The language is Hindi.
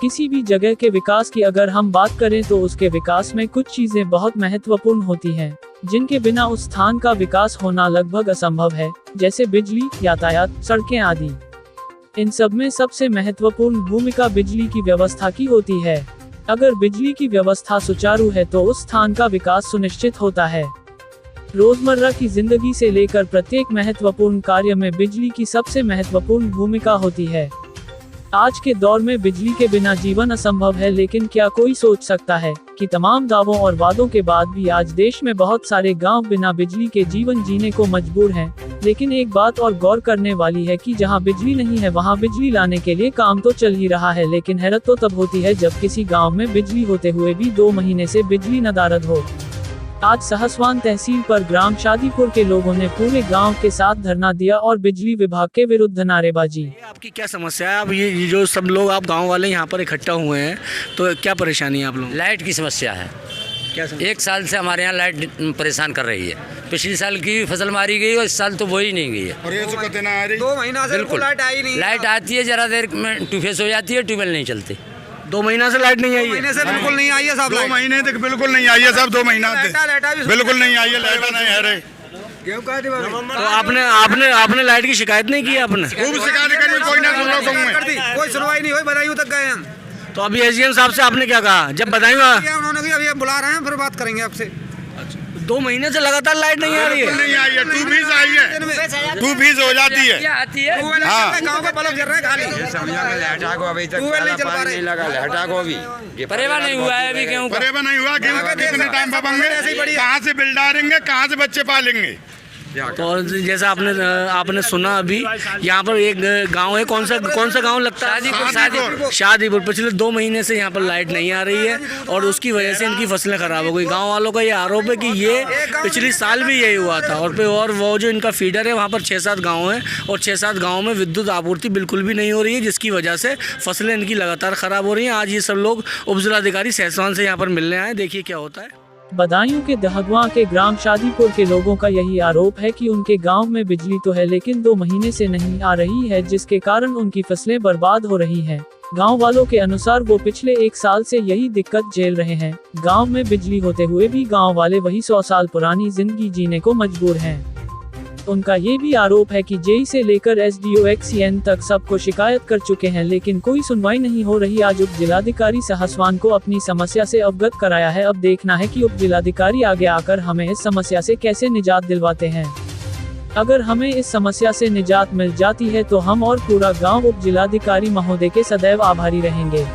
किसी भी जगह के विकास की अगर हम बात करें तो उसके विकास में कुछ चीजें बहुत महत्वपूर्ण होती हैं, जिनके बिना उस स्थान का विकास होना लगभग असंभव है, जैसे बिजली, यातायात, सड़कें आदि। इन सब में सबसे महत्वपूर्ण भूमिका बिजली की व्यवस्था की होती है। अगर बिजली की व्यवस्था सुचारू है तो उस स्थान का विकास सुनिश्चित होता है। रोजमर्रा की जिंदगी से लेकर प्रत्येक महत्वपूर्ण कार्य में बिजली की सबसे महत्वपूर्ण भूमिका होती है। आज के दौर में बिजली के बिना जीवन असंभव है, लेकिन क्या कोई सोच सकता है कि तमाम दावों और वादों के बाद भी आज देश में बहुत सारे गांव बिना बिजली के जीवन जीने को मजबूर हैं। लेकिन एक बात और गौर करने वाली है कि जहां बिजली नहीं है वहां बिजली लाने के लिए काम तो चल ही रहा है, लेकिन हैरत तो तब होती है जब किसी गाँव में बिजली होते हुए भी 2 महीने से बिजली नदारद हो। आज सहसवान तहसील पर ग्राम शादीपुर के लोगों ने पूरे गांव के साथ धरना दिया और बिजली विभाग के विरुद्ध नारेबाजी। आपकी क्या समस्या है? अब ये जो सब लोग आप गांव वाले यहाँ पर इकट्ठा हुए हैं, तो क्या परेशानी है आप लोग? लाइट की समस्या है। क्या समस्या? 1 साल से हमारे यहाँ लाइट परेशान कर रही है। पिछले साल की फसल मारी गई और इस साल तो वो ही नहीं गई है। और ये 2 महीना से बिल्कुल लाइट आई नहीं। लाइट आती है, जरा देर में ट्यूबवेल हो जाती है, ट्यूबवेल नहीं चलती। 2 महीना से लाइट नहीं आई है। महीने से बिल्कुल नहीं आई है साहब। 2 महीने तक बिल्कुल नहीं आई है साहब। 2 महीना से बिल्कुल नहीं आई है, लाइट नहीं है रे। तो आपने लाइट की शिकायत नहीं की? आपने खूब शिकायत करी, कोई ना सुन लो, कोई सुनवाई नहीं हुई। बदायूं तक गए हम। तो अभी एसडीएम साहब से आपने क्या कहा? जब बदायूं उन्होंने कहा अभी बुला रहे हैं, फिर बात करेंगे आपसे। 2 महीने से लगातार लाइट नहीं आ रही है। नहीं आई है। 2 फीस आई है, 2 फीस हो जाती है। आती है गाँव का बल्ब जल रहा है खाली। अभी तक नहीं लगा, लाइटा को अभी परेवा नहीं हुआ है अभी। क्यों परेवा नहीं हुआ? कितने टाइम पर बनेंगे? कहाँ से बिल डालेंगे? कहाँ से बच्चे पालेंगे? तो जैसा आपने सुना अभी यहाँ पर एक गांव है, कौन सा गांव लगता है? शादीपुर। पिछले 2 महीने से यहाँ पर लाइट नहीं आ रही है और उसकी वजह से इनकी फसलें खराब हो गई। गांव वालों का ये आरोप है कि ये पिछले साल भी यही हुआ था। और वो जो इनका फीडर है वहाँ पर 6-7 गाँव हैं और 6-7 गाँव में विद्युत आपूर्ति बिल्कुल भी नहीं हो रही है, जिसकी वजह से फसलें इनकी लगातार खराब हो रही हैं। आज ये सब लोग उपजिलाधिकारी सहसवान से यहाँ पर मिलने आए। देखिए क्या होता है। बदायूं के दहगवा के ग्राम शादीपुर के लोगों का यही आरोप है कि उनके गांव में बिजली तो है लेकिन 2 महीने से नहीं आ रही है, जिसके कारण उनकी फसलें बर्बाद हो रही हैं। गांव वालों के अनुसार वो पिछले 1 साल से यही दिक्कत झेल रहे हैं। गांव में बिजली होते हुए भी गांव वाले वही 100 साल पुरानी जिंदगी जीने को मजबूर हैं। उनका ये भी आरोप है कि जेई से लेकर SDO-XCN तक सबको शिकायत कर चुके हैं, लेकिन कोई सुनवाई नहीं हो रही। आज उप जिलाधिकारी सहसवान को अपनी समस्या से अवगत कराया है। अब देखना है कि उप जिलाधिकारी आगे आकर हमें इस समस्या से कैसे निजात दिलवाते हैं। अगर हमें इस समस्या से निजात मिल जाती है तो हम और पूरा गाँव उप जिलाधिकारी महोदय के सदैव आभारी रहेंगे।